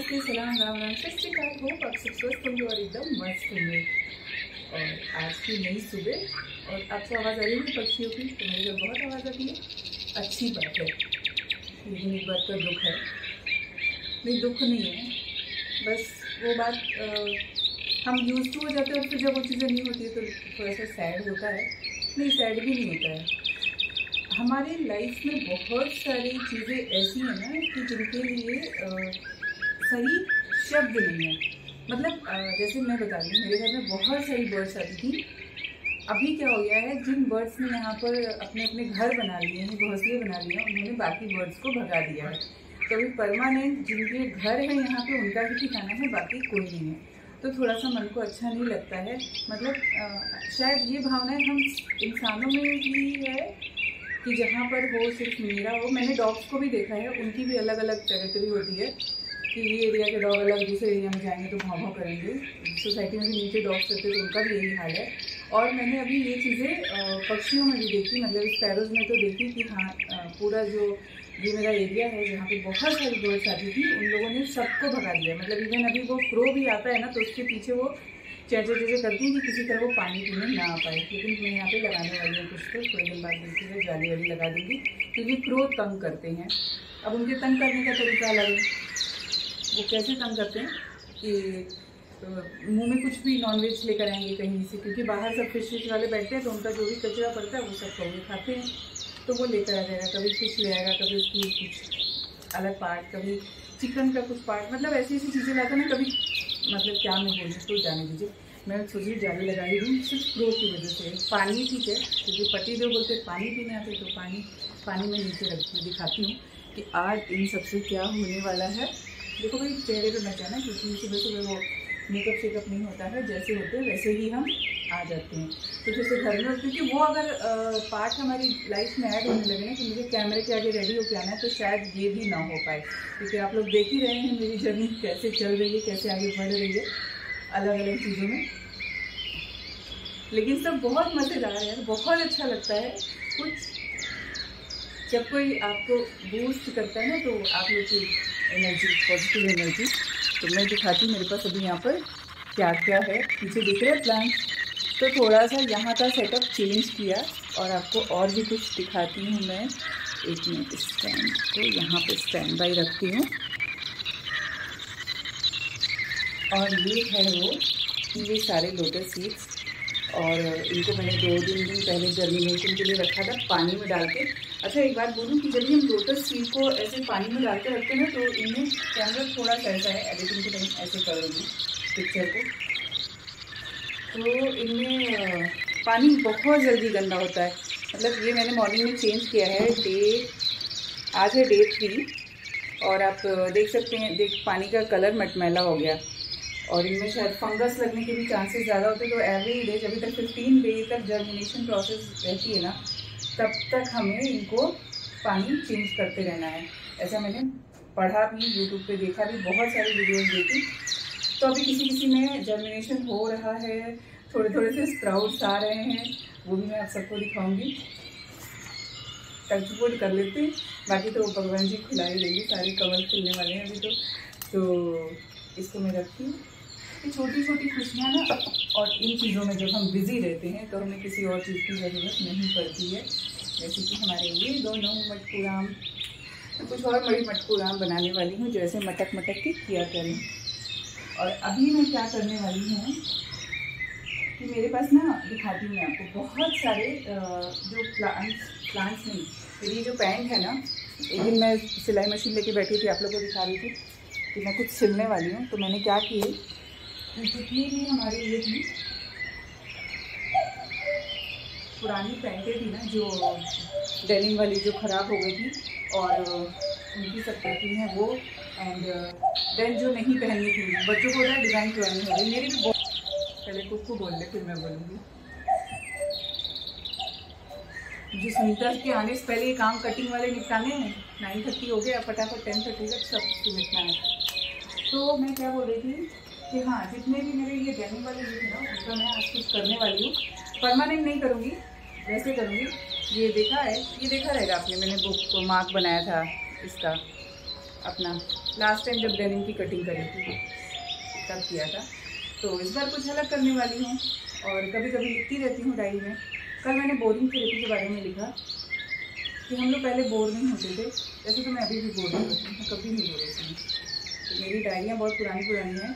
नमस्ते, सलाम, राम राम, सत श्री अकाल। होप आप सब स्वस्थ होंगे और एकदम मस्त होंगे। और आज की नई सुबह और आपको आवाज़ आ रही है पक्षियों की, तो मेरे घर बहुत आवाज़ आती है। अच्छी बात है, लेकिन एक बात का दुख है। नहीं, दुख नहीं है, बस वो बात हम यूज टू हो जाते हैं और फिर जब वो चीज़ें नहीं होती है तो थोड़ा सा सैड होता है। नहीं, सैड भी नहीं होता है। हमारी लाइफ में बहुत सारी चीज़ें ऐसी हैं ना कि जिनके लिए सही शब्द नहीं है। मतलब जैसे मैं बता रही हूँ, मेरे घर में बहुत सारी बर्ड्स आती थी। अभी क्या हो गया है, जिन बर्ड्स ने यहाँ पर अपने अपने घर बना लिए हैं, घोंसले बना लिए हैं, उन्होंने बाकी बर्ड्स को भगा दिया है। तो अभी परमानेंट जिनके घर है यहाँ पे उनका ही ठिकाना है, बाकी कोई नहीं है। तो थोड़ा सा मन को अच्छा नहीं लगता है। मतलब शायद ये भावनाएं हम इंसानों में भी है कि जहाँ पर हो सिर्फ मेरा हो। मैंने डॉग्स को भी देखा है, उनकी भी अलग अलग टेरिटरी होती है कि ये एरिया के डॉग अलग दूसरे एरिया में जाएंगे तो भाव करेंगे। सोसाइटी में भी नीचे डॉग्स रहते हैं तो उनका भी यही हाल है। और मैंने अभी ये चीज़ें पक्षियों में भी देखी, मतलब स्पैरोज में तो देखी कि हाँ, पूरा जो ये मेरा एरिया है जहाँ पे बहुत सारी बर्ड्स आती थी, उन लोगों ने सबको भगा दिया। मतलब इवन अभी वो क्रो भी आता है ना तो उसके पीछे वो चेचे चेचे करती है कि किसी तरह वो पानी पीने ना आ पाए। लेकिन मैं यहाँ पे लगाने वाली हूँ कुछ, तो थोड़े दिन बाद बिल्कुल मैं जाली वाली लगा दूँगी, क्योंकि क्रो तंग करते हैं। अब उनके तंग करने का तरीका अलग है। वो कैसे तंग करते हैं कि मुंह में कुछ भी नॉनवेज लेकर आएंगे कहीं से, क्योंकि बाहर सब फिश वाले बैठते हैं तो उनका जो भी कचरा पड़ता है वो सब कौवे खाते हैं। तो वो लेकर आ जाएगा, कभी फिश ले आएगा, कभी उसकी कुछ अलग पार्ट, कभी चिकन का कुछ पार्ट, मतलब ऐसी ऐसी चीज़ें लाता ना। कभी मतलब क्या मैं बोलूँ, तो जाने दीजिए। मैं सोची जाली लगा ही दूँ सिर्फ क्रो की वजह से। पानी ठीक है, क्योंकि पति देव बोलते पानी पीने आते, तो पानी में नीचे रखती हूँ, दिखाती हूँ कि आज इन सबसे क्या होने वाला है। देखो भाई, चेहरे पे बचा ना, क्योंकि सुबह सुबह वो मेकअप शेकअप नहीं होता है, जैसे होते हैं वैसे ही हम आ जाते हैं। तो जैसे घर में, क्योंकि वो अगर पार्ट हमारी लाइफ में ऐड होने लगे ना कि मुझे कैमरे के आगे रेडी होकर आना है, तो शायद ये भी ना हो पाए। क्योंकि आप लोग देख ही रहे हैं मेरी जर्नी कैसे चल रही है, कैसे आगे बढ़ रही है अलग अलग चीज़ों में। लेकिन सब बहुत मज़ेदार है यार, बहुत अच्छा लगता है। कुछ जब कोई आपको बूस्ट करता है ना, तो आप लोग की एनर्जी, पॉजिटिव एनर्जी। तो मैं दिखाती हूँ मेरे पास अभी यहाँ पर क्या क्या है। पीछे दिख रहे हैं प्लांट, तो थोड़ा सा यहाँ का सेटअप चेंज किया और आपको और भी कुछ दिखाती हूँ मैं। एक मिनट, स्टैंड को यहाँ पे स्टैंड बाई रखती हूँ। और ये है वो, ये सारे लोटस सीड्स, और इनको मैंने 2-3 दिन पहले जर्मिनेशन के लिए रखा था पानी में डाल के। अच्छा, एक बात बोलूँ कि जब हम लोटस सीड को ऐसे पानी में डाल के रखते हैं ना, तो इनमें कैमरा थोड़ा सा ऐसा है, एडिटिंग के टाइम ऐसे कर दूँगी पिक्चर को, तो इनमें पानी बहुत जल्दी गंदा होता है। मतलब ये मैंने मॉर्निंग में चेंज किया है। आज है डे 3, और आप देख सकते हैं, पानी का कलर मटमैला हो गया और इनमें शायद फंगस लगने के भी चांसेस ज़्यादा होते हैं। तो एवरी डे, जब तक 15 डे तक जर्मिनेशन प्रोसेस रहती है ना, तब तक हमें इनको पानी चेंज करते रहना है। ऐसा मैंने पढ़ा भी, यूट्यूब पे देखा भी, बहुत सारी वीडियोस देखी। तो अभी किसी में जर्मिनेशन हो रहा है, थोड़े थोड़े से स्प्राउट्स आ रहे हैं, वो भी मैं आप सबको दिखाऊंगी। टचवुड कर लेते हैं, बाकी तो भगवान जी खुला ही देंगे, सारे कवर खिलने वाले हैं अभी तो इसको मैं रखती हूँ। ये छोटी छोटी खुशियाँ ना, और इन चीज़ों में जब हम बिज़ी रहते हैं तो हमें किसी और चीज़ की ज़रूरत नहीं पड़ती है। जैसे कि हमारे ये दोनों मटकूराम, कुछ और बड़ी मटकूराम बनाने वाली हूँ, जैसे मटक मटक के किया करें। और अभी मैं क्या करने वाली हूँ कि मेरे पास ना, दिखाती हूँ मैं आपको, बहुत सारे जो प्लांट्स नहीं, मेरी ये जो पैंट है ना, एक दिन मैं सिलाई मशीन लेके बैठी थी, आप लोगों को दिखा रही थी कि मैं कुछ सिलने वाली हूँ। तो मैंने क्या किए, जितनी भी हमारी ये थी पुरानी पैंटें थी ना, जो डेनिम वाली जो ख़राब हो गई थी, और उनकी सब पैकिंग है वो, एंड देन जो नहीं पहननी थी, बच्चों को ना डिज़ाइन पुरानी हो गई। मेरी भी पहले कुछ बोल ले, फिर मैं बोलूँगी। मुझे सुनीता के आने से पहले ये काम कटिंग वाले निपटाने हैं। 9:30 हो गया, फटाफट 10:30 तक सब निपटना है। तो मैं क्या बोल रही थी कि हाँ, जितने भी मेरे ये डेनिम वाले जो थे ना, उनका मैं आज कुछ करने वाली हूँ। परमानेंट नहीं करूँगी, वैसे करूँगी। ये देखा है, ये देखा रहेगा आपने, मैंने बुक को मार्क बनाया था इसका, अपना लास्ट टाइम जब डेनिम की कटिंग करी थी तब किया था। तो इस बार कुछ अलग करने वाली हूँ और कभी कभी लिखती रहती हूँ डायरी में। कल मैंने बोरिंग थेरेपी के बारे में लिखा कि हम लोग पहले बोर नहीं होते थे, जैसे तो मैं अभी भी बोर नहीं होती हूँ, कभी नहीं बोर होती हूँ। तो मेरी डायरियाँ बहुत पुरानी हैं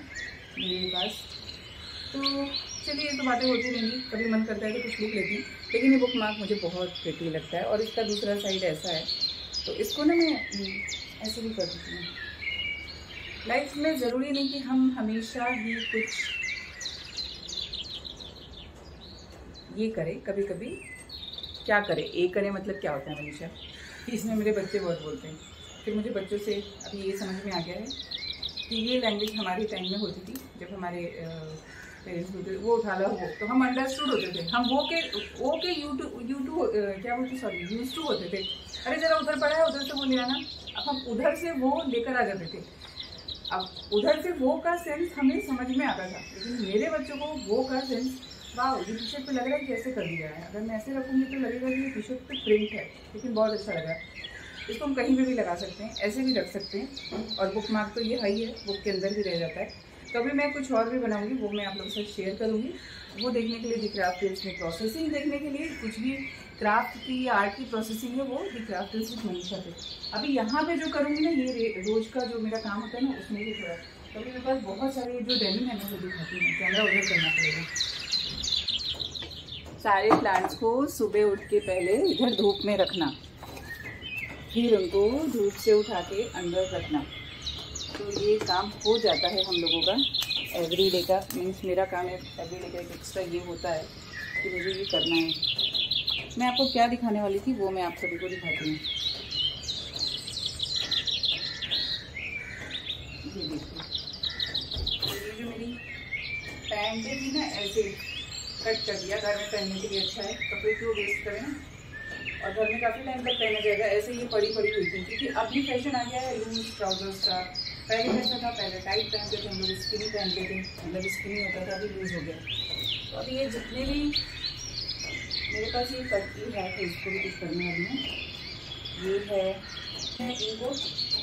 मेरे पास। तो चलिए ये तो बातें होती रहेंगी, कभी मन करता है तो कुछ लिख लेती हूँ। लेकिन ये बुक मार्क मुझे बहुत प्रिटी लगता है और इसका दूसरा साइड ऐसा है, तो इसको ना मैं ऐसे भी कर देती हूँ। लाइफ में ज़रूरी नहीं कि हम हमेशा ही कुछ ये करें, कभी कभी क्या करें, एक करें मतलब क्या होता है हमेशा। इसमें मेरे बच्चे बहुत बोलते हैं। फिर मुझे बच्चों से अभी ये समझ में आ गया है कि ये लैंग्वेज हमारे टाइम में होती थी, जब हमारे पेरेंट्स होते वो उठा लो वो, तो हम अंडरस्टूड होते थे, हम वो के यूट्यूब क्या बोलते, सॉरी यूज टू होते थे। अरे जरा उधर पड़ा है, उधर से वो ले आना। अब हम उधर से वो लेकर आ जाते थे। अब उधर से वो का सेंस हमें समझ में आता था, लेकिन मेरे बच्चों को वो का सेंस, वाह ये टी शर्ट पे लग रहा है कि ऐसे कर दिया है, अगर मैं ऐसे रखूँगी तो लगेगा कि ये टी शर्ट पे प्रिंट है, लेकिन बहुत अच्छा लगा। इसको हम कहीं पे भी लगा सकते हैं, ऐसे भी रख सकते हैं। और बुक मार्क तो ये है ही है, बुक के अंदर भी रह जाता है। तो अभी मैं कुछ और भी बनाऊंगी, वो मैं आप लोगों से शेयर करूंगी। वो देखने के लिए दी क्राफ्ट टेल्स में प्रोसेसिंग देखने के लिए, कुछ भी क्राफ्ट की या आर्ट की प्रोसेसिंग है वो दी क्राफ्ट टेल्स में मनीषा पे। अभी यहाँ पे जो करूँगी ना, ये रोज का जो मेरा काम होता है ना, उसमें भी थोड़ा, तो अभी मेरे पास बहुत सारे जो डेनिम है ना वो दिखाती हूँ। कैमरा उधर करना पड़ेगा। सारे प्लांट्स को सुबह उठ के पहले इधर धूप में रखना, फिर उनको धूप से उठा के अंदर रखना। तो ये काम हो जाता है हम लोगों का एवरी डे का, मीन्स मेरा काम है एवरी डे का। एक एक्स्ट्रा ये होता है कि मुझे ये करना है। मैं आपको क्या दिखाने वाली थी वो मैं आप सभी को दिखाती हूँ। ये देखिए, ये जो मेरी पैंट थी ना, ऐसे कट कर दिया। घर में पहनने के लिए अच्छा है, कपड़े क्यों वेस्ट करें, और घर में काफ़ी टाइम तक पहना जाएगा। ऐसे ये पड़ी हुई थी, क्योंकि अभी फैशन आ गया है लूज ट्राउजर्स का। पहले कैसा था, पहले टाइट पहनते थे हम लोग, स्किनी पहनते थे, मतलब स्किनी होता था, अभी लूज हो गया। तो अभी ये जितने भी मेरे पास ये कटती है, तो इसको भी कुछ करने वाली हूँ। ये है, इनको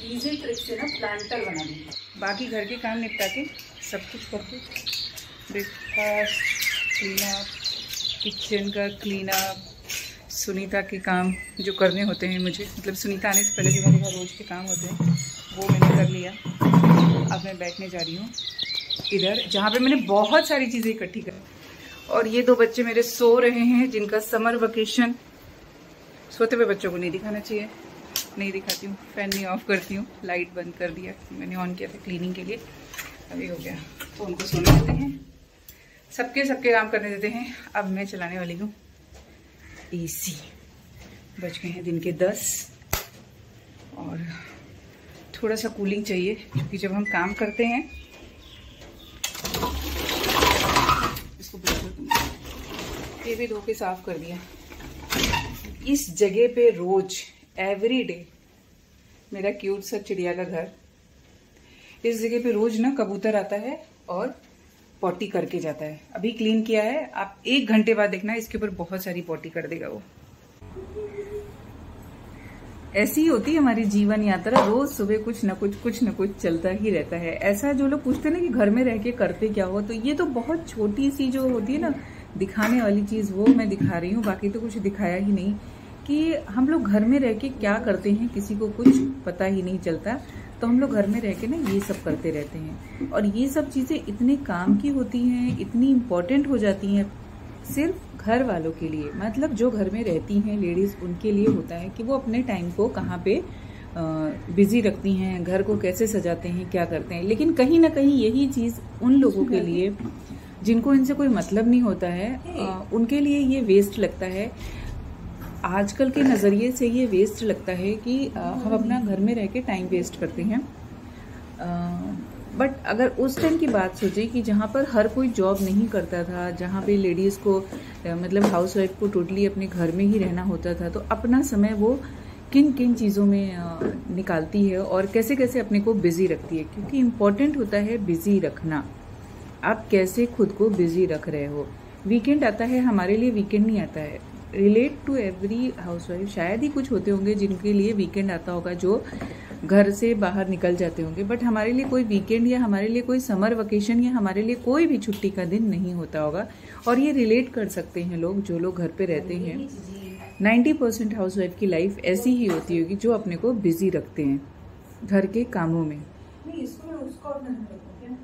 ईजी ट्रिक से ना प्लांटर बना दूँगी। बाकी घर के काम निपटा के सब कुछ करके, ब्रेकफास्ट, क्लीन अप, किचन का क्लीन अप, सुनीता के काम जो करने होते हैं मुझे, मतलब सुनीता आने से पहले जो मेरे घर रोज के काम होते हैं वो मैंने कर लिया। अब मैं बैठने जा रही हूँ इधर, जहाँ पे मैंने बहुत सारी चीज़ें इकट्ठी कर। और ये दो बच्चे मेरे सो रहे हैं, जिनका समर वेकेशन। सोते हुए बच्चों को नहीं दिखाना चाहिए, नहीं दिखाती हूँ। फैन नहीं ऑफ करती हूँ, लाइट बंद कर दिया, मैंने ऑन किया था क्लीनिंग के लिए, अभी हो गया। तो उनको सोने देते हैं, सबके काम करने देते हैं। अब मैं चलाने वाली हूँ एसी। बज गए हैं दिन के 10 और थोड़ा सा कूलिंग चाहिए, क्योंकि जब हम काम करते हैं, इसको ये भी धो के साफ कर दिया। इस जगह पे रोज एवरी डे मेरा क्यूट सा चिड़िया का घर, इस जगह पे रोज ना कबूतर आता है और पॉटी करके जाता है। अभी क्लीन किया है, आप 1 घंटे बाद देखना इसके ऊपर बहुत सारी पॉटी कर देगा वो। ऐसी ही होती है हमारी जीवन यात्रा, रोज सुबह कुछ न कुछ चलता ही रहता है। ऐसा जो लोग पूछते हैं ना कि घर में रह के करते क्या हो, तो ये तो बहुत छोटी सी जो होती है ना दिखाने वाली चीज, वो मैं दिखा रही हूँ। बाकी तो कुछ दिखाया ही नहीं कि हम लोग घर में रह के क्या करते हैं, किसी को कुछ पता ही नहीं चलता। तो हम लोग घर में रह के ना ये सब करते रहते हैं, और ये सब चीजें इतने काम की होती हैं, इतनी इम्पोर्टेंट हो जाती हैं सिर्फ घर वालों के लिए। मतलब जो घर में रहती हैं लेडीज, उनके लिए होता है कि वो अपने टाइम को कहाँ पे बिजी रखती हैं, घर को कैसे सजाते हैं, क्या करते हैं। लेकिन कहीं ना कहीं यही चीज उन लोगों के लिए जिनको इनसे कोई मतलब नहीं होता है, उनके लिए ये वेस्ट लगता है। आजकल के नज़रिए से ये वेस्ट लगता है कि हम अपना घर में रह के टाइम वेस्ट करते हैं। बट अगर उस टाइम की बात सोचें कि जहाँ पर हर कोई जॉब नहीं करता था, जहाँ पे लेडीज़ को मतलब हाउस वाइफ को टोटली अपने घर में ही रहना होता था, तो अपना समय वो किन किन चीज़ों में निकालती है और कैसे कैसे अपने को बिजी रखती है। क्योंकि इम्पोर्टेंट होता है बिजी रखना, आप कैसे खुद को बिजी रख रहे हो। वीकेंड आता है, हमारे लिए वीकेंड नहीं आता है। रिलेट टू एवरी हाउसवाइफ, शायद ही कुछ होते होंगे जिनके लिए वीकेंड आता होगा जो घर से बाहर निकल जाते होंगे, बट हमारे लिए कोई वीकेंड या हमारे लिए कोई समर वेकेशन या हमारे लिए कोई भी छुट्टी का दिन नहीं होता होगा। और ये रिलेट कर सकते हैं लोग, जो लोग घर पे रहते हैं। 90% हाउसवाइफ की लाइफ ऐसी ही होती होगी जो अपने को बिजी रखते हैं घर के कामों में। नहीं, इसको मैं उसको और नहीं रखूं क्या?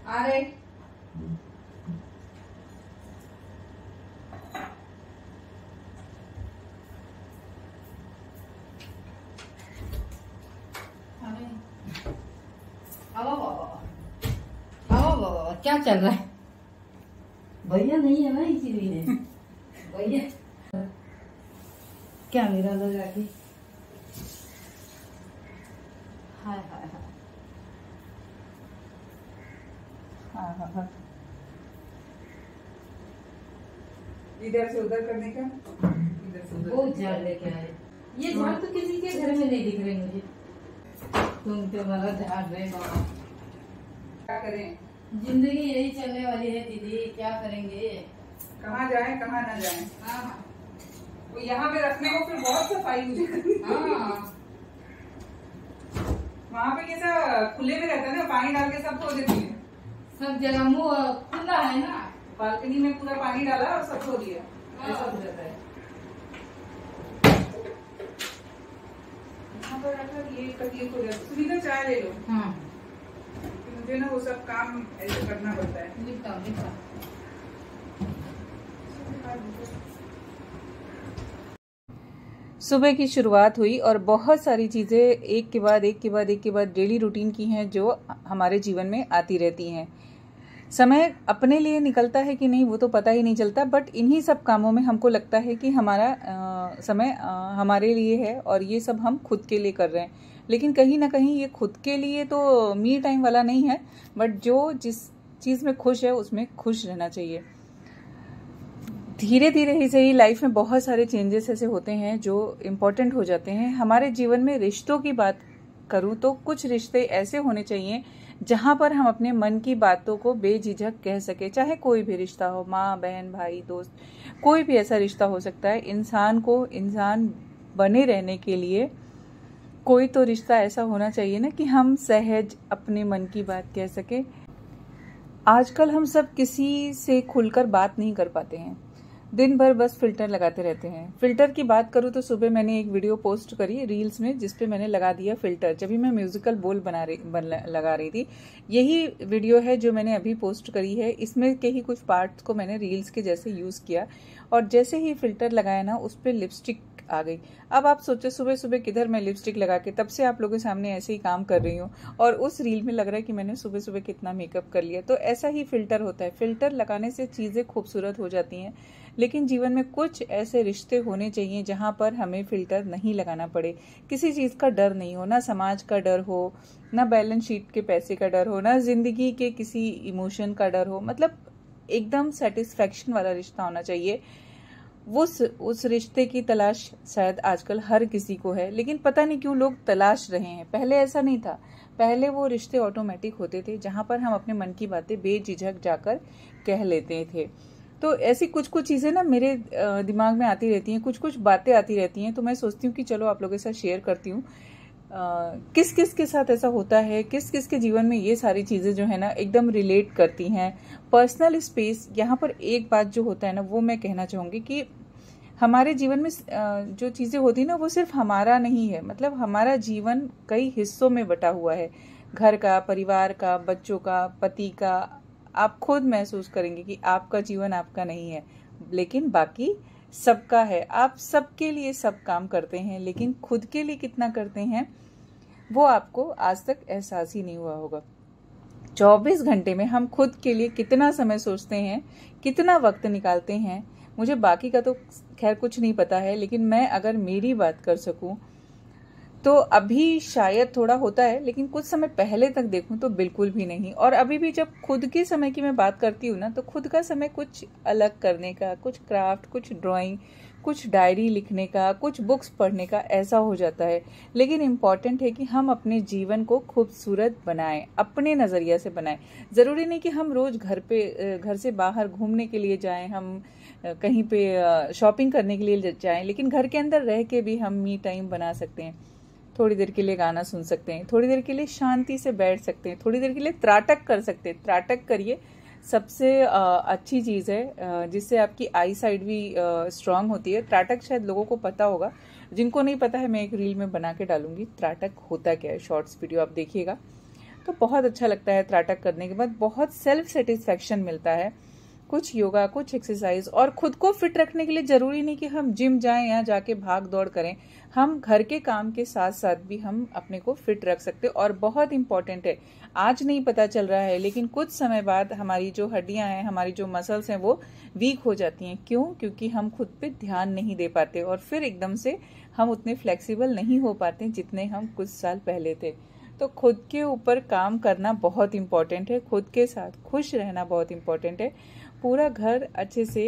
आ रहे क्या चल रहा है? भैया नहीं है ना इसीलिए। भैया क्या मेरा लगा के हाय हाय हाय। हाँ हाँ हाँ, इधर से उधर करने का, इधर से उधर। बहुत झाड़ लेके आए। ये झाड़ तो किसी के घर में नहीं दिख रहे मुझे। तुम तो वाला झाड़ रहे बाबा। क्या करें, जिंदगी यही चलने वाली है दीदी, क्या करेंगे? कहाँ जाएं कहाँ ना जाएं। हाँ वो यहाँ पे रखने को फिर बहुत सफाई मुझे करनी है। हाँ, वहाँ पे कैसा खुले में रहता है ना, पानी डाल के सब धो देती है। सब जगह मुंह खुला है ना, बालकनी में पूरा पानी डाला और सब धो दिया, ऐसा हो जाता है। यहाँ पर रखकर ये तकलीफ हो जाती है। सुनीता चाय ले लो। हाँ मुझे ना वो सब काम ऐसे करना पड़ता है। निपटा निपटा। सुबह की शुरुआत हुई और बहुत सारी चीज़ें एक के बाद एक के बाद एक के बाद डेली रूटीन की हैं जो हमारे जीवन में आती रहती हैं। समय अपने लिए निकलता है कि नहीं वो तो पता ही नहीं चलता, बट इन्हीं सब कामों में हमको लगता है कि हमारा समय हमारे लिए है और ये सब हम खुद के लिए कर रहे हैं। लेकिन कहीं ना कहीं ये खुद के लिए तो मी टाइम वाला नहीं है, बट जो जिस चीज़ में खुश है उसमें खुश रहना चाहिए। धीरे धीरे ही सही लाइफ में बहुत सारे चेंजेस ऐसे होते हैं जो इम्पोर्टेंट हो जाते हैं हमारे जीवन में। रिश्तों की बात करूँ तो कुछ रिश्ते ऐसे होने चाहिए जहां पर हम अपने मन की बातों को बेझिझक कह सके, चाहे कोई भी रिश्ता हो, माँ बहन भाई दोस्त, कोई भी ऐसा रिश्ता हो सकता है। इंसान को इंसान बने रहने के लिए कोई तो रिश्ता ऐसा होना चाहिए ना कि हम सहज अपने मन की बात कह सके। आजकल हम सब किसी से खुलकर बात नहीं कर पाते हैं, दिन भर बस फिल्टर लगाते रहते हैं। फिल्टर की बात करूँ तो सुबह मैंने एक वीडियो पोस्ट करी रील्स में जिसपे मैंने लगा दिया फिल्टर, जब भी मैं म्यूजिकल बोल लगा रही थी। यही वीडियो है जो मैंने अभी पोस्ट करी है। इसमें के ही कुछ पार्ट्स को मैंने रील्स के जैसे यूज़ किया और जैसे ही फिल्टर लगाया ना उस पर लिपस्टिक आ गई। अब आप सोचो सुबह सुबह किधर मैं लिपस्टिक लगा के तब से आप लोगों के सामने ऐसे ही काम कर रही हूँ और उस रील में लग रहा है कि मैंने सुबह सुबह कितना मेकअप कर लिया। तो ऐसा ही फिल्टर होता है, फिल्टर लगाने से चीज़ें खूबसूरत हो जाती हैं। लेकिन जीवन में कुछ ऐसे रिश्ते होने चाहिए जहां पर हमें फिल्टर नहीं लगाना पड़े, किसी चीज़ का डर नहीं हो, ना समाज का डर हो, ना बैलेंस शीट के पैसे का डर हो, ना जिंदगी के किसी इमोशन का डर हो। मतलब एकदम सेटिस्फैक्शन वाला रिश्ता होना चाहिए। उस रिश्ते की तलाश शायद आजकल हर किसी को है, लेकिन पता नहीं क्यों लोग तलाश रहे हैं। पहले ऐसा नहीं था, पहले वो रिश्ते ऑटोमेटिक होते थे जहां पर हम अपने मन की बातें बेझिझक जाकर कह लेते थे। तो ऐसी कुछ कुछ चीज़ें ना मेरे दिमाग में आती रहती हैं, कुछ कुछ बातें आती रहती हैं, तो मैं सोचती हूँ कि चलो आप लोगों के साथ शेयर करती हूँ। किस किस के साथ ऐसा होता है, किस किस के जीवन में ये सारी चीज़ें जो है ना एकदम रिलेट करती हैं। पर्सनल स्पेस, यहाँ पर एक बात जो होता है ना वो मैं कहना चाहूँगी कि हमारे जीवन में जो चीज़ें होती है ना वो सिर्फ हमारा नहीं है। मतलब हमारा जीवन कई हिस्सों में बटा हुआ है, घर का, परिवार का, बच्चों का, पति का। आप खुद महसूस करेंगे कि आपका जीवन आपका नहीं है, लेकिन बाकी सबका है। आप सबके लिए सब काम करते हैं, लेकिन खुद के लिए कितना करते हैं वो आपको आज तक एहसास ही नहीं हुआ होगा। 24 घंटे में हम खुद के लिए कितना समय सोचते हैं, कितना वक्त निकालते हैं। मुझे बाकी का तो खैर कुछ नहीं पता है, लेकिन मैं अगर मेरी बात कर सकूं तो अभी शायद थोड़ा होता है, लेकिन कुछ समय पहले तक देखूं तो बिल्कुल भी नहीं। और अभी भी जब खुद के समय की मैं बात करती हूँ ना तो खुद का समय कुछ अलग करने का, कुछ क्राफ्ट, कुछ ड्राइंग, कुछ डायरी लिखने का, कुछ बुक्स पढ़ने का, ऐसा हो जाता है। लेकिन इम्पॉर्टेंट है कि हम अपने जीवन को खूबसूरत बनाएं, अपने नज़रिया से बनाएं। ज़रूरी नहीं कि हम रोज़ घर से बाहर घूमने के लिए जाएं, हम कहीं पे शॉपिंग करने के लिए जाएं, लेकिन घर के अंदर रह के भी हम मी टाइम बना सकते हैं। थोड़ी देर के लिए गाना सुन सकते हैं, थोड़ी देर के लिए शांति से बैठ सकते हैं, थोड़ी देर के लिए त्राटक कर सकते हैं। त्राटक करिए, सबसे अच्छी चीज़ है, जिससे आपकी आई साइड भी स्ट्रांग होती है। त्राटक शायद लोगों को पता होगा, जिनको नहीं पता है मैं एक रील में बना के डालूंगी त्राटक होता क्या है, शॉर्ट्स वीडियो आप देखिएगा। तो बहुत अच्छा लगता है त्राटक करने के बाद, बहुत सेल्फ सेटिस्फैक्शन मिलता है। कुछ योगा, कुछ एक्सरसाइज, और खुद को फिट रखने के लिए जरूरी नहीं कि हम जिम जाएं या जाके भाग दौड़ करें, हम घर के काम के साथ साथ भी हम अपने को फिट रख सकते हैं। और बहुत इंपॉर्टेंट है, आज नहीं पता चल रहा है लेकिन कुछ समय बाद हमारी जो हड्डियां हैं, हमारी जो मसल्स हैं वो वीक हो जाती हैं। क्यों? क्योंकि हम खुद पे ध्यान नहीं दे पाते और फिर एकदम से हम उतने फ्लेक्सिबल नहीं हो पाते जितने हम कुछ साल पहले थे। तो खुद के ऊपर काम करना बहुत इम्पोर्टेंट है, खुद के साथ खुश रहना बहुत इम्पोर्टेंट है। पूरा घर अच्छे से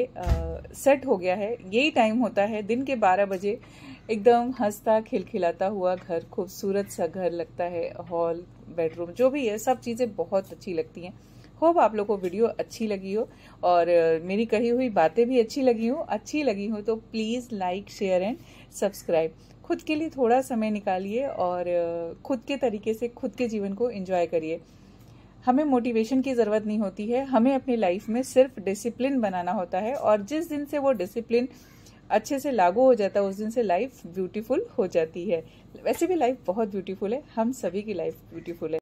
सेट हो गया है, यही टाइम होता है दिन के 12 बजे, एकदम हंसता खिलखिलाता हुआ घर, खूबसूरत सा घर लगता है। हॉल, बेडरूम, जो भी है सब चीज़ें बहुत अच्छी लगती हैं। होप आप लोग को वीडियो अच्छी लगी हो और मेरी कही हुई बातें भी अच्छी लगी हो तो please like, share and subscribe. खुद के लिए थोड़ा समय निकालिए और खुद के तरीके से खुद के जीवन को एंजॉय करिए। हमें मोटिवेशन की ज़रूरत नहीं होती है, हमें अपनी लाइफ में सिर्फ डिसिप्लिन बनाना होता है, और जिस दिन से वो डिसिप्लिन अच्छे से लागू हो जाता है उस दिन से लाइफ ब्यूटीफुल हो जाती है। वैसे भी लाइफ बहुत ब्यूटीफुल है, हम सभी की लाइफ ब्यूटीफुल है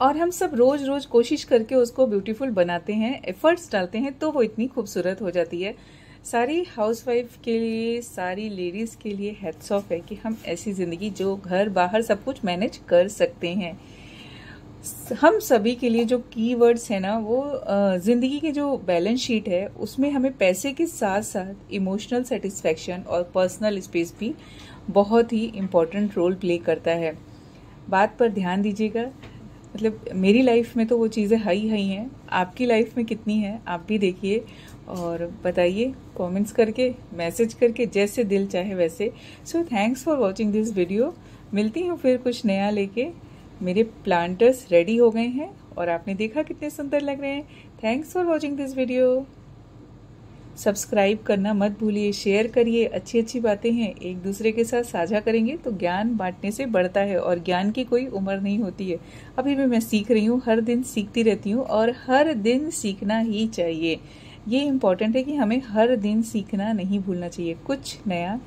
और हम सब रोज रोज कोशिश करके उसको ब्यूटीफुल बनाते हैं, एफर्ट्स डालते हैं तो वो इतनी खूबसूरत हो जाती है। सारी हाउसवाइफ के लिए, सारी लेडीज़ के लिए हैट्स ऑफ है कि हम ऐसी ज़िंदगी जो घर बाहर सब कुछ मैनेज कर सकते हैं। हम सभी के लिए जो कीवर्ड्स है ना, वो ज़िंदगी की जो बैलेंस शीट है उसमें हमें पैसे के साथ साथ इमोशनल सेटिस्फैक्शन और पर्सनल स्पेस भी बहुत ही इम्पोर्टेंट रोल प्ले करता है। बात पर ध्यान दीजिएगा, मतलब मेरी लाइफ में तो वो चीज़ें हाई हैं, आपकी लाइफ में कितनी है आप भी देखिए और बताइए कमेंट्स करके, मैसेज करके, जैसे दिल चाहे वैसे। So thanks for watching this video. मिलती हूँ फिर कुछ नया लेके। मेरे प्लांटर्स रेडी हो गए हैं और आपने देखा कितने सुंदर लग रहे हैं। Thanks for watching this video. Subscribe करना मत भूलिए, शेयर करिए, अच्छी अच्छी बातें हैं एक दूसरे के साथ साझा करेंगे तो ज्ञान बांटने से बढ़ता है और ज्ञान की कोई उम्र नहीं होती है। अभी भी मैं सीख रही हूँ, हर दिन सीखती रहती हूँ और हर दिन सीखना ही चाहिए। ये इम्पोर्टेंट है कि हमें हर दिन सीखना नहीं भूलना चाहिए, कुछ नया